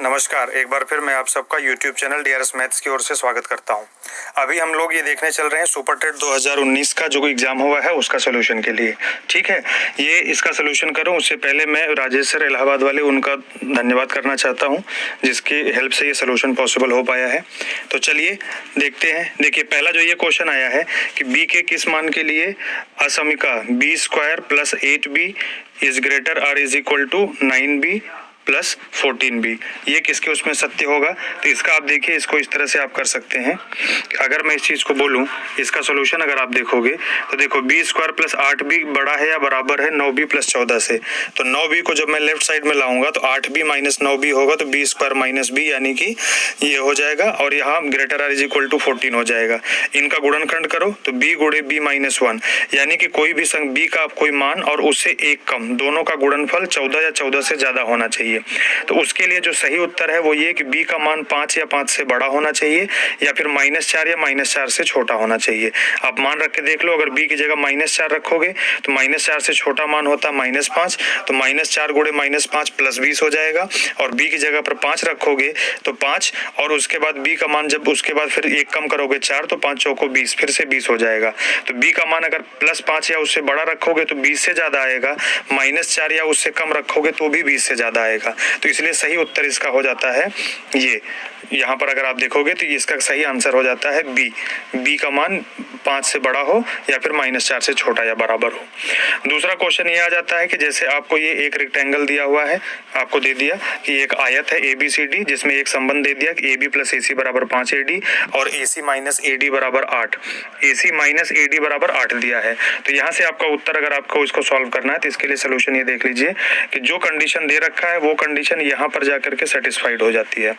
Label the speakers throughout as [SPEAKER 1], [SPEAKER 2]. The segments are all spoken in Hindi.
[SPEAKER 1] नमस्कार, एक बार फिर मैं आप सबका YouTube चैनल डीआरएस मैथ्स की ओर से स्वागत करता हूं। अभी हम लोग ये देखने चल रहे हैं सुपर टेट 2019 का जो एग्जाम हुआ है उसका सोल्यूशन के लिए। ठीक है, ये इसका सोल्यूशन करूं उससे पहले मैं राजेश सर इलाहाबाद वाले उनका धन्यवाद करना चाहता हूं, जिसकी हेल्प से ये सोल्यूशन पॉसिबल हो पाया है। तो चलिए देखते हैं। देखिए, पहला जो ये क्वेश्चन आया है कि बी के किस मान के लिए असमीका B square plus 8b is greater are is equal to 9b plus 14b, ये किसके उसमें सत्य होगा। तो इसका आप देखिए, इसको इस तरह से आप कर सकते हैं। अगर मैं इस चीज को बोलूं, इसका सोल्यूशन अगर आप देखोगे तो देखो बी स्क्वायर प्लस 8b बड़ा है या बराबर है 9b प्लस 14 से। तो 9b को जब मैं लेफ्ट साइड में लाऊंगा तो 8b माइनस 9b होगा, तो बी स्क्वायर माइनस b यानी कि ये हो जाएगा, और यहाँ greater are is equal to 14 हो जाएगा। इनका गुणनखंड करो तो b गुणे b माइनस 1, यानी कि कोई भी संख्या b का कोई मान और उससे एक कम, दोनों का गुणनफल 14 या 14 से ज्यादा होना चाहिए। तो उसके लिए जो सही उत्तर है वो ये कि b का मान 5 या 5 से बड़ा होना चाहिए, या फिर -4 या -4 से छोटा होना चाहिए। आप मान रख के देख लो, अगर b की जगह -4 रखोगे तो -4 से छोटा मान होता है -5, तो -4 गुणे -5 प्लस 20 हो जाएगा। और b की जगह पर 5 रखोगे तो 5, और उसके बाद b का मान जब उसके बाद फिर एक कम करोगे 4, तो 5 चौको 20, फिर से 20 हो जाएगा। तो b का मान अगर +5 या उससे बड़ा रखोगे तो 20 से ज्यादा आएगा, -4 या उससे कम रखोगे तो भी 20 से ज्यादा आएगा। तो इसलिए सही उत्तर इसका हो जाता है ये। यहाँ पर अगर आप देखोगे तो इसका सही आंसर हो जाता है बी का मान 5 से बड़ा हो या फिर -4 से छोटा या बराबर हो। दूसरा क्वेश्चन ये आ जाता है कि जैसे आपको ये एक रेक्टेंगल दिया हुआ है, आपको दे दिया कि एक आयत है ABCD, जिसमें एक संबंध दे दिया कि AB प्लस AC बराबर 5AD और AC माइनस AD बराबर 8, AC माइनस AD बराबर 8 दिया है। तो यहाँ से आपका उत्तर, अगर आपको इसको सॉल्व करना है तो इसके लिए सोल्यूशन ये देख लीजिए कि जो कंडीशन दे रखा है वो कंडीशन यहाँ पर जाकर के सेटिस्फाइड हो जाती है।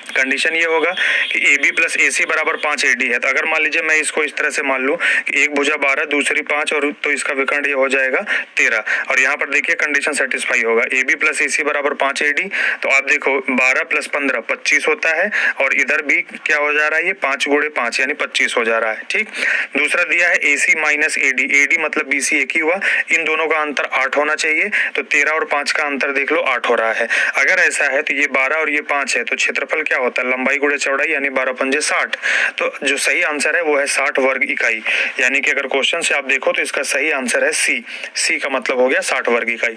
[SPEAKER 1] कंडीशन ये होगा कि AB प्लस AC बराबर 5AD है। तो अगर मान लीजिए मैं इसको इस तरह से मान लूं कि एक भुजा 12 दूसरी 5, और तो इसका विकर्ण ये हो जाएगा 13, और यहाँ पर देखिए कंडीशन सेटिस्फाई होगा। AB प्लस AC बराबर 5AD, तो आप देखो 12 प्लस 15 25 होता है, और इधर भी क्या हो जा रहा है, ये 5 गुणे 5 यानी 25 हो जा रहा है। ठीक, दूसरा दिया है AC माइनस AD मतलब BC एक ही हुआ, इन दोनों का अंतर 8 होना चाहिए, तो 13 और 5 का अंतर देख लो 8 हो रहा है। अगर ऐसा है तो ये 12 और ये 5 है, तो क्षेत्रफल क्या होता है, लंबाई गुणे चौड़ाई यानी 12 पंजे 60। तो जो सही आंसर है वो है 60 वर्ग इकाई, यानी कि अगर क्वेश्चन से आप देखो तो इसका सही आंसर है सी का मतलब हो गया 60 वर्ग इकाई।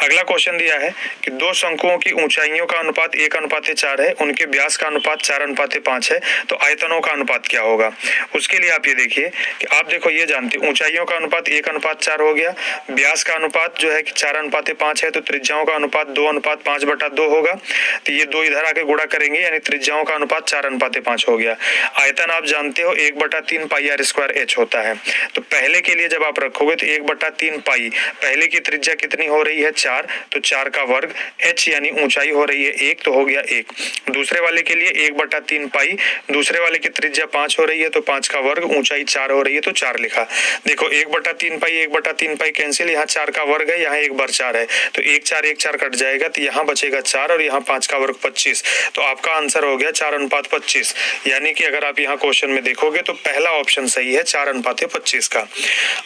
[SPEAKER 1] अगला क्वेश्चन दिया है कि दो शंकुओं की ऊंचाइयों का अनुपात 1:4 है, उनके व्यास का अनुपात 4:5 है, तो आयतनों का अनुपात क्या होगा। उसके लिए आप ये देखिए कि आप देखो ये जानते ऊंचाइयों का अनुपात 1:4 हो गया, व्यास का अनुपात जो है कि 4:5 है, तो त्रिज्याओं का अनुपात 2:5/2 होगा। तो ये दो इधर आके गुणा करेंगे यानी त्रिज्याओं का अनुपात 4:5 हो गया। आयतन आप जानते हो 1/3 पाई आर स्क्वायर h होता है। तो पहले के लिए जब आप रखोगे तो 1/3 पाई, पहले की त्रिज्या कितनी हो रही है 4, तो 4 का वर्ग, h यानी ऊंचाई हो रही है 1, तो हो गया 1। दूसरे वाले के लिए 1/3 पाई, दूसरे वाले की त्रिज्या 5 हो रही है, तो 5 का वर्ग, ऊंचाई 4 हो रही है, तो 4 लिखा। देखो 1/3 पाई कैंसिल, यहाँ 4 का वर्ग है, यहाँ 1 बार 4 है, तो 1 4 कट जाएगा, तो यहाँ बचेगा 4 और यहाँ 5 का वर्ग 25। तो आपका आंसर हो गया 4:25, यानी कि अगर आप यहाँ क्वेश्चन में देखोगे तो पहला ऑप्शन सही है 4:25 का।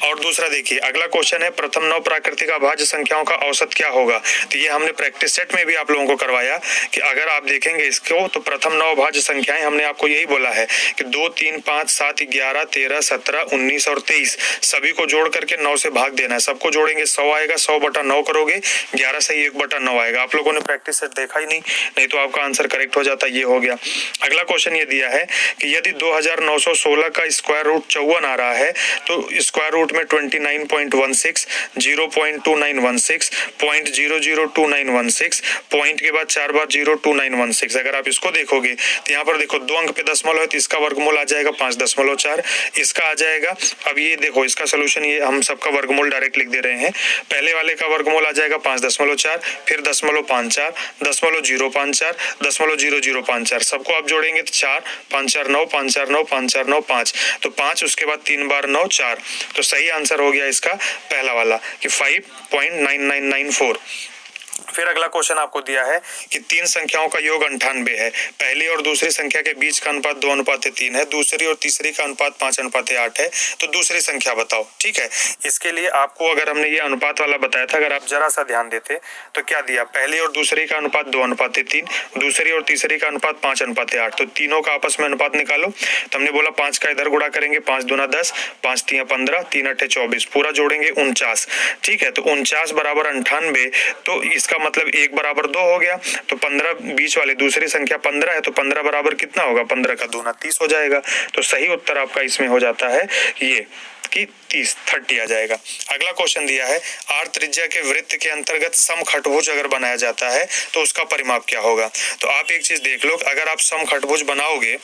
[SPEAKER 1] और दूसरा देखिए, अगला क्वेश्चन है प्रथम 9 प्राकृतिक अभाज्य संख्याओं का औसत क्या होगा। तो ये हमने प्रैक्टिस सेट में भी आप लोगों को करवाया कि अगर आप देखेंगे इसको तो प्रथम 9 अभाज्य संख्याएं, हमने आपको यही बोला है कि 2 3 5 7 11 13 17 19 और 23 सभी को जोड़ करके 9 से भाग देना है। सबको जोड़ेंगे 100 आएगा, 100/9 करोगे 11 से 1/9 आएगा। आप लोगों ने प्रैक्टिस सेट देखा ही नहीं तो आपका आंसर करेक्ट हो जाता, ये हो गया। अगला क्वेश्चन ये दिया है कि यदि 2916 का स्क्वायर रूट 54 आ रहा है, तो स्क्वायर रूट में 29.16, 0.2916, 0.002916, पॉइंट के बाद 4 बार 0.2916। अगर आप इसको देखोगे तो यहाँ पर देखो 2 अंक पे दशमलव है, तो इसका वर्गमूल आ जाएगा 5.4, इसका आ जाएगा। अब ये देखो इसका सोल्यूशन, ये हम सबका वर्गमूल डायरेक्ट लिख दे रहे हैं। पहले वाले का वर्गमूल आ जाएगा 5.4, फिर 0.54, 0.054, 0.0054, सबको आप जोड़ेंगे तो 4 5 4 9 5 4 9 5 4 9 5, तो 5 उसके बाद 3 बार 9 4। तो सही आंसर हो गया इसका पहला वाला कि 5.9994। फिर अगला क्वेश्चन आपको दिया है कि तीन संख्याओं का योग 98 है। पहली और दूसरी संख्या के बीच का अनुपात 2:3 है। दूसरी और तीसरी का अनुपात 5:8 है। तो दूसरी संख्या बताओ। ठीक है, इसके लिए आपको अगर हमने ये अनुपात वाला बताया था, अगर आप जरा सा ध्यान देते तो क्या दिया, पहली और दूसरी का अनुपात 2:3, दूसरी और तीसरी का अनुपात 5:8। तो तीनों का आपस में अनुपात निकालो। तो हमने बोला 5 का इधर गुणा करेंगे, 5 दूना 10, 5 तिया 15, 3 अट्ठे 24, पूरा जोड़ेंगे 49। ठीक है, तो 49 बराबर 98। तो इसका मतलब 1 बराबर 2 हो गया। तो 15 बीच वाली दूसरी संख्या 15 है, तो 15 बराबर कितना होगा, 15 का दूना 30 हो जाएगा। तो सही उत्तर आपका इसमें हो जाता है ये कि 30 आ जाएगा। अगला क्वेश्चन दिया है, आर त्रिज्या के वृत्त के अंतर्गत समखटभुज अगर बनाया जाता है तो उसका परिमाप क्या होगा। तो आप एक चीज देख लो, अगर आप समखटभुज बनाओगे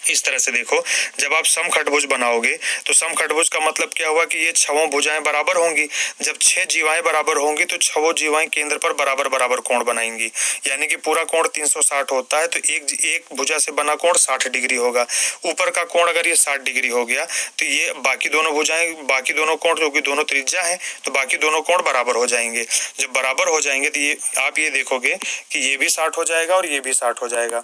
[SPEAKER 1] इस तरह से, देखो जब आप समखटभुज बनाओगे तो समखटभुज का मतलब क्या हुआ कि ये छहों भुजाएं बराबर होंगी। जब 6 जीवाएं बराबर होंगी तो छहों जीवाएं केंद्र पर बराबर बराबर कोण बनाएंगी, यानी कि पूरा कोण 360 होता है। तो एक भुजा से बना कोण 60 डिग्री होगा। ऊपर का कोण अगर ये 60 डिग्री हो गया तो ये बाकी दोनों भुजाएं, बाकी दोनों कोण जो कि दोनों त्रिज्या है, तो बाकी दोनों कोण बराबर हो जाएंगे। जब बराबर हो जाएंगे तो ये आप ये देखोगे कि ये भी 60 हो जाएगा और ये भी 60 हो जाएगा,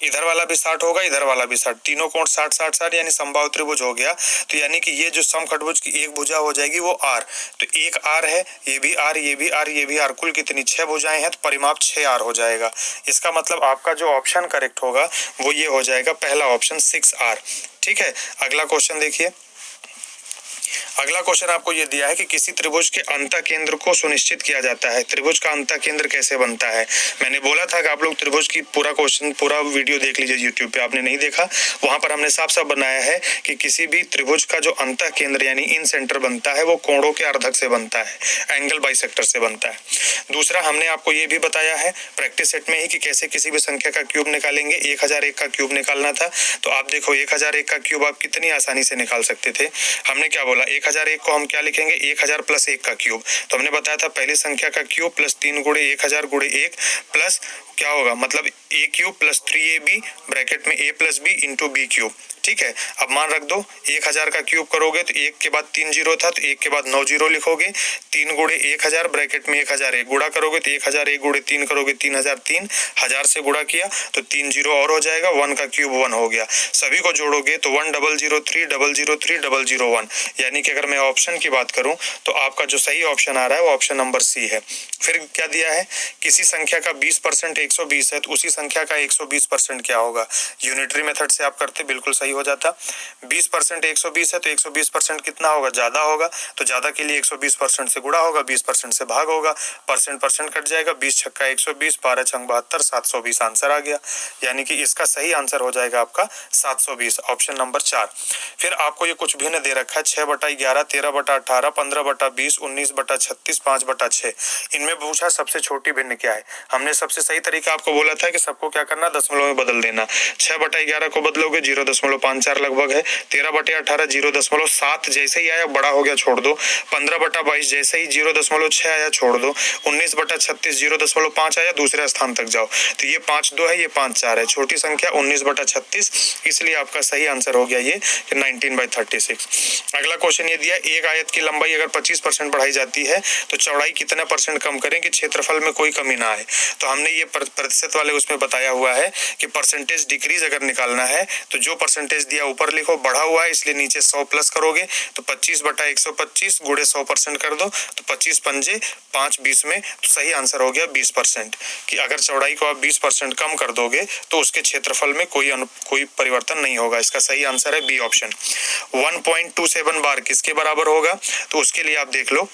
[SPEAKER 1] इधर वाला भी 60 होगा, इधर वाला भी 60, तीनों कोण 60 60 60 यानी समबाहु त्रिभुज हो गया। तो यानी कि ये जो समखटभुज की एक भुजा हो जाएगी वो आर, तो एक आर है, ये भी आर, ये भी आर, ये भी आर, कुल कितनी 6 भुजाएं हैं, तो परिमाप 6 आर हो जाएगा। इसका मतलब आपका जो ऑप्शन करेक्ट होगा वो ये हो जाएगा, पहला ऑप्शन 6 आर। ठीक है, अगला क्वेश्चन देखिए। अगला क्वेश्चन आपको ये दिया है कि किसी त्रिभुज के अंतः केंद्र को सुनिश्चित किया जाता है। त्रिभुज का अंतः केंद्र कैसे बनता है। मैंने बोला था कि आप लोग त्रिभुज की पूरा क्वेश्चन, पूरा वीडियो देख लीजिए यूट्यूब पे, आपने नहीं देखा, वहां पर हमने साफ साफ बनाया है कि किसी भी त्रिभुज का जो अंतः केंद्र यानी इन सेंटर बनता है वो कोणों के अर्धक से बनता है, एंगल बाइसेक्टर से बनता है। दूसरा हमने आपको ये भी बताया है प्रैक्टिस सेट में ही कि कैसे किसी भी संख्या का क्यूब निकालेंगे। 1001 का क्यूब निकालना था, तो आप देखो 1001 का क्यूब आप कितनी आसानी से निकाल सकते थे। हमने क्या बोला, 1001 को हम क्या लिखेंगे, 1000 प्लस 1 का क्यूब। तो हमने बताया था पहली संख्या का क्यूब प्लस 3 गुणे 1000 गुणे 1 प्लस क्या होगा, मतलब a cube plus 3ab bracket में a plus b into b cube. ठीक है, अब मान रख दो 1000 का क्यूब करोगे तो 1 के बाद 3 जीरो था, तो 1 के बाद 9 जीरो लिखोगे। 3 गुणे 1000 ब्रैकेट में 1001 गुणा करोगे तो 1001 गुणे 3 करोगे 3003, 1000 से गुणा किया तो 3 जीरो और हो जाएगा, 1 का क्यूब 1 हो गया। सभी को जोड़ोगे तो 1003 यानी कि अगर मैं ऑप्शन की बात करूं तो आपका जो सही ऑप्शन आ रहा है वो ऑप्शन नंबर सी है। फिर क्या दिया है, किसी संख्या का 20% 120 है तो उसी संख्या का 120% क्या होगा। यूनिटरी मेथड से आप करते बिल्कुल सही हो जाता। 20% 120 है तो 120% कितना होगा, ज्यादा होगा, तो ज्यादा के लिए 120% से गुणा होगा, 20% से भाग होगा, परसेंट परसेंट कट जाएगा, 20 छक्का 120, 12 छंग 72, 720 आंसर आ गया। यानी कि इसका सही आंसर हो जाएगा आपका 720, ऑप्शन नंबर 4। फिर आपको ये कुछ भिन्न दे रखा है, 6/11, 13/18, 15/20, 19/36, 5/6। इनमें पूछा सबसे छोटी भिन्न क्या है। हमने सबसे सही तरीका आपको बोला था कि सबको क्या करना, दशमलव में बदल देना। 6/11 को बदलोगे 0.54 लगभग है। 13/18 0.7 जैसे ही आया बड़ा हो गया छोड़ दो। 15/22 जैसे ही 0.6 आया छोड़ दो। 19/36 0.5 आया दूसरे स्थान तक जाओ। तो ये 5/2 है, ये 5/4 है, छोटी संख्या 19/36, इसलिए आपका सही आंसर हो गया ये 19/36। अगला क्वेश्चन ये दिया, एक आयत की लंबाई अगर 25% बढ़ाई जाती है तो चौड़ाई कितना परसेंट कम करें कि क्षेत्रफल में कोई कमी ना आए। तो हमने ये प्रतिशत वाले उसमें बताया हुआ है कि परसेंटेज डिक्रीज अगर निकालना है तो जो परसेंटेज दिया ऊपर लिखो, बढ़ा हुआ है इसलिए नीचे 100 प्लस करोगे तो 25/125 गुणे 100% कर दो, तो 25 पंजे 5 20 में, तो सही आंसर हो गया 20%। कि अगर चौड़ाई को आप 20% कम कर दोगे तो उसके क्षेत्रफल में कोई परिवर्तन नहीं होगा। इसका सही आंसर है बी ऑप्शन। 1.27 बार किसके बराबर होगा, तो उसके लिए आप देख लो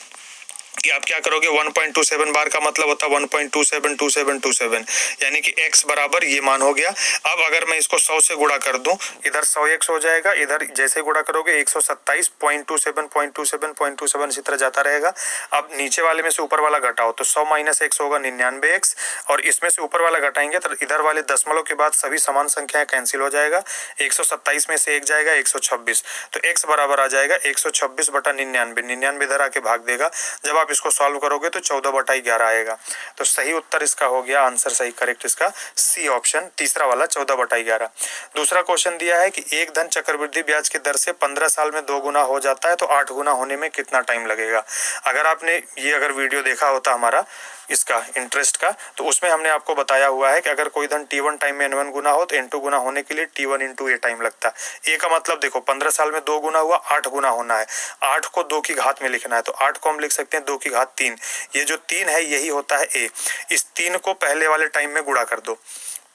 [SPEAKER 1] कि आप क्या करोगे। 1.27 बार का मतलब होता है 1.272727, यानी कि x बराबर ये मान हो गया। अब अगर मैं इसको 100 से गुणा कर दूं, इधर 100x हो जाएगा, इधर जैसे गुणा करोगे 127.27 इसी तरह जाता रहेगा। अब नीचे वाले में से ऊपर वाला घटाओ तो 100 माइनस x होगा 99x, और इसमें से ऊपर वाला घटाएंगे तो इधर वाले दशमलव के बाद सभी समान संख्याएं कैंसिल हो जाएगा। 127 में से 1 जाएगा 126, तो x बराबर आ जाएगा 126/99। 99 इधर आके भाग देगा। जब आप आप इसको सॉल्व करोगे तो 14/11 आएगा। तो सही उत्तर इसका हो गया, आंसर सही करेक्ट इसका सी ऑप्शन तीसरा वाला 14/11। दूसरा क्वेश्चन दिया है कि एक धन चक्रवृद्धि ब्याज की दर से 15 साल में 2 गुना हो जाता है तो 8 गुना होने में कितना टाइम लगेगा। अगर आपने ये वीडियो देखा होता हमारा इसका इंटरेस्ट का, तो उसमें हमने आपको बताया हुआ है कि अगर कोई धन T1 टाइम में N1 गुना हो तो N2 गुना होने के लिए T1 × A टाइम लगता है। A का मतलब देखो 15 साल में 2 गुना हुआ, 8 गुना होना है। 8 को 2 की घात में लिखना है तो 8 को हम लिख सकते हैं 2 की घात 3। ये जो 3 है यही होता है A। इस 3 को पहले वाले टाइम में गुणा कर दो,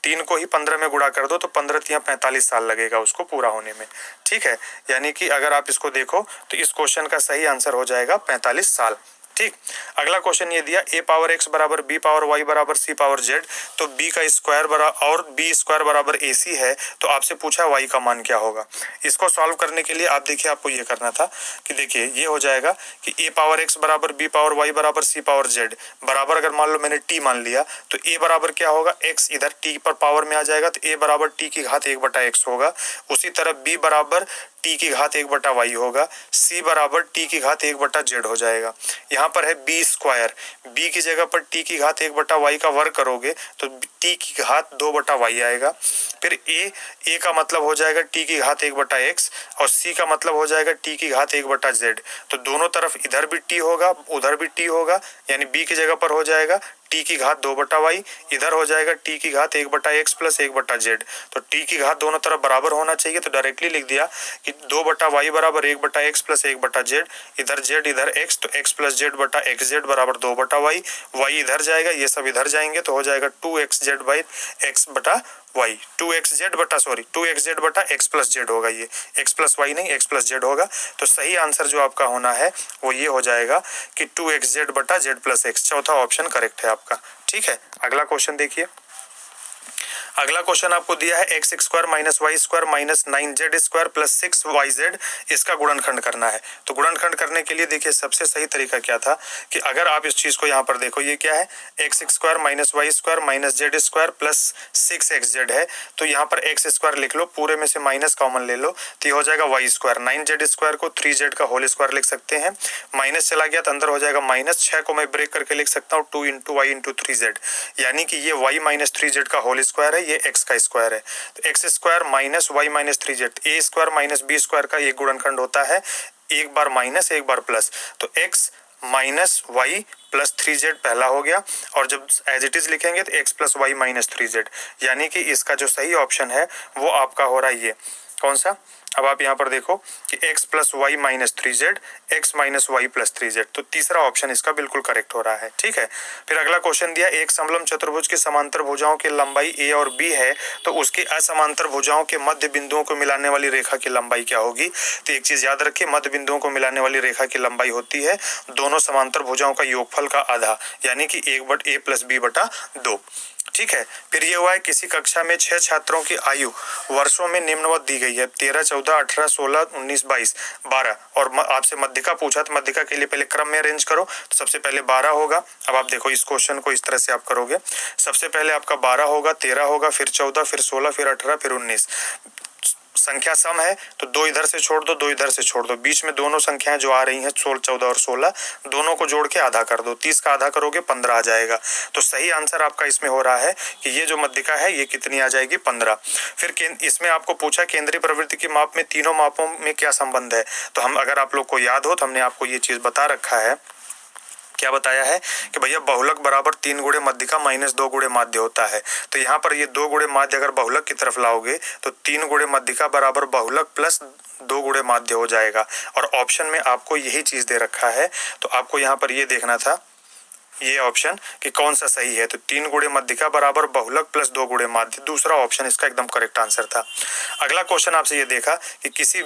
[SPEAKER 1] 3 को ही 15 में गुणा कर दो तो 15 × 3 = 45 साल लगेगा उसको पूरा होने में। ठीक है, यानी कि अगर आप इसको देखो तो इस क्वेश्चन का सही आंसर हो जाएगा 45 साल। ठीक, अगला क्वेश्चन ये दिया a पावर x बराबर b पावर y बराबर c पावर z, तो b का स्क्वायर बराबर और b स्क्वायर बराबर ac है, तो आपसे पूछा y का मान क्या होगा। इसको सॉल्व करने के लिए आप देखिए आपको ये करना था कि देखिए ये हो जाएगा कि a पावर x बराबर b पावर y बराबर c पावर z बराबर, अगर मान लो मैंने t मान लिया तो a बराबर क्या होगा, x इधर t पर पावर में आ जाएगा तो a बराबर t की घात 1/x होगा। उसी तरह b बराबर t की घात 1/y होगा, c बराबर t की घात 1/z हो जाएगा। यहाँ पर है b स्क्वायर, b की जगह पर t की घात 1/y का वर्ग करोगे तो t की घात 2/y आएगा। फिर a का मतलब हो जाएगा t की घात 1/x और c का मतलब हो जाएगा t की घात 1/z। तो दोनों तरफ इधर भी t होगा उधर भी t होगा, यानी b की जगह पर हो जाएगा t की घात 2/y, इधर हो जाएगा t की घात 1/x प्लस 1/z। तो t की घात दोनों तरफ बराबर होना चाहिए, तो डायरेक्टली लिख दिया कि 2/y बराबर 1/x प्लस 1/z, इधर z इधर x तो x प्लस z बटा xz बराबर 2/y, y इधर जाएगा ये सब इधर जाएंगे तो हो जाएगा 2xz बाई x बटा y, 2xz बटा x प्लस z होगा, ये x प्लस y नहीं x प्लस z होगा। तो सही आंसर जो आपका होना है वो ये हो जाएगा कि 2xz बटा z प्लस x, चौथा ऑप्शन करेक्ट है आपका। ठीक है, अगला क्वेश्चन देखिए। अगला क्वेश्चन आपको दिया है x square minus y square minus 9z square plus 6yz, इसका गुणनखंड करना है। तो गुणनखंड करने के लिए देखिए सबसे सही तरीका क्या था कि अगर आप इस चीज को यहाँ पर देखो, ये क्या है x square minus y square minus z square plus 6xz है, तो यहाँ पर x स्क्वायर लिख लो, पूरे में से माइनस कॉमन ले लो तो ये हो जाएगा y स्क्वायर। 9z स्क्वायर को 3z का होल स्क्वायर लिख सकते हैं, माइनस चला गया तो अंदर हो जाएगा माइनस, 6 को मैं ब्रेक करके लिख सकता हूँ 2 × y × 3z, यानी कि ये y माइनस 3z का होल स्क्वायर है, ये x का स्क्वायर है। तो x square minus y minus 3z, a square minus b square का ये गुणनखंड होता है, एक बार माइनस एक बार प्लस, तो x minus y plus 3z पहला हो गया, और जब एज इट इज लिखेंगे तो x plus y minus 3z, यानी कि इसका जो सही ऑप्शन है वो आपका हो रहा है ये कौन सा। अब आप यहाँ पर देखो कि x plus y minus 3z, x minus y plus 3z, तो तीसरा ऑप्शन इसका बिल्कुल करेक्ट हो रहा है। ठीक है, फिर अगला क्वेश्चन दिया एक समलंब चतुर्भुज के समांतर भुजाओं की लंबाई a और b है, तो उसके असमांतर भुजाओं के मध्य बिंदुओं को मिलाने वाली रेखा की लंबाई क्या होगी। तो एक चीज याद रखिए, मध्य बिंदुओं को मिलाने वाली रेखा की लंबाई होती है दोनों समांतर भुजाओं का योगफल का आधा, यानी कि 1/a प्लस b बटा 2। ठीक है, फिर ये हुआ है किसी कक्षा में 6 छात्रों की आयु वर्षों में निम्नवत दी गई है 13, 14, 18, 16, 19, 22, 12, और आपसे मध्यिका पूछा तो मध्यिका के लिए पहले क्रम में अरेंज करो, तो सबसे पहले 12 होगा। अब आप देखो इस क्वेश्चन को इस तरह से आप करोगे, सबसे पहले आपका 12 होगा, 13 होगा, फिर 14, फिर 16, फिर 18, फिर 19। संख्या सम है तो 2 इधर से छोड़ दो, 2 इधर से छोड़ दो, बीच में दोनों संख्याएं जो आ रही हैं 16, 14 और 16 दोनों को जोड़ के आधा कर दो, 30 का आधा करोगे 15 आ जाएगा। तो सही आंसर आपका इसमें हो रहा है कि ये जो मध्यिका है ये कितनी आ जाएगी 15। फिर इसमें आपको पूछा केंद्रीय प्रवृत्ति के माप में तीनों मापों में क्या संबंध है। तो हम अगर आप लोग को याद हो तो हमने आपको ये चीज बता रखा है, क्या बताया है कि भैया बहुलक बराबर 3 गुणे मध्यिका माइनस 2 गुणे माध्य होता है। तो यहाँ पर ये 2 गुणे माध्य अगर बहुलक की तरफ लाओगे तो 3 गुणे मध्यिका बराबर बहुलक प्लस 2 गुणे माध्य हो जाएगा, और ऑप्शन में आपको यही चीज दे रखा है, तो आपको यहाँ पर ये देखना था ये ऑप्शन कि कौन सा सही है। तो 3 गुणे मध्यिका बराबर बहुलक प्लस 2 गुणे माध्य, दूसरा ऑप्शन इसका एकदम करेक्ट आंसर था। अगला क्वेश्चन आपसे ये देखा कि किसी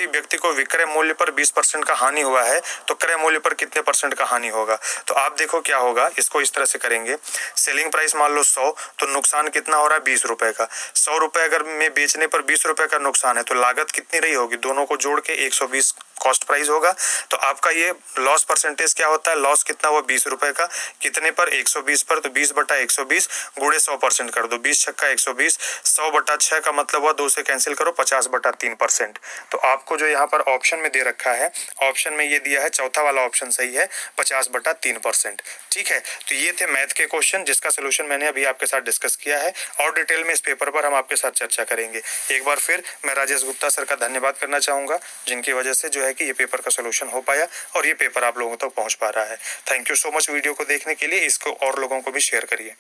[SPEAKER 1] व्यक्ति को विक्रय मूल्य पर 20% का हानि हुआ है तो क्रय मूल्य पर कितने % का हानि होगा। तो आप देखो क्या होगा, इसको इस तरह से करेंगे, सेलिंग प्राइस मान लो 100, तो नुकसान कितना हो रहा है 20 रुपए का। 100 रुपए अगर में बेचने पर 20 रुपए का नुकसान है तो लागत कितनी रही होगी, दोनों को जोड़ के 120 कॉस्ट प्राइस होगा। तो आपका ये लॉस परसेंटेज क्या होता है, लॉस कितना हुआ 20 रुपए का, कितने पर 120 पर, तो 20/120 गुणे 100% कर दो, 20 छक्का 120, 100/6 का मतलब हुआ 2 से कैंसिल करो 50/3%। तो आपको जो यहाँ पर ऑप्शन में दे रखा है, ऑप्शन में ये दिया है, चौथा वाला ऑप्शन सही है 50/3%। ठीक है, तो ये थे मैथ के क्वेश्चन जिसका सोल्यूशन मैंने अभी आपके साथ डिस्कस किया है और डिटेल में इस पेपर पर हम आपके साथ चर्चा करेंगे। एक बार फिर मैं राजेश गुप्ता सर का धन्यवाद करना चाहूंगा जिनकी वजह से जो है कि ये पेपर का सोल्यूशन हो पाया और ये पेपर आप लोगों तक पहुंच पा रहा है। Thank you so much video को देखने के लिए, इसको और लोगों को भी शेयर करिए।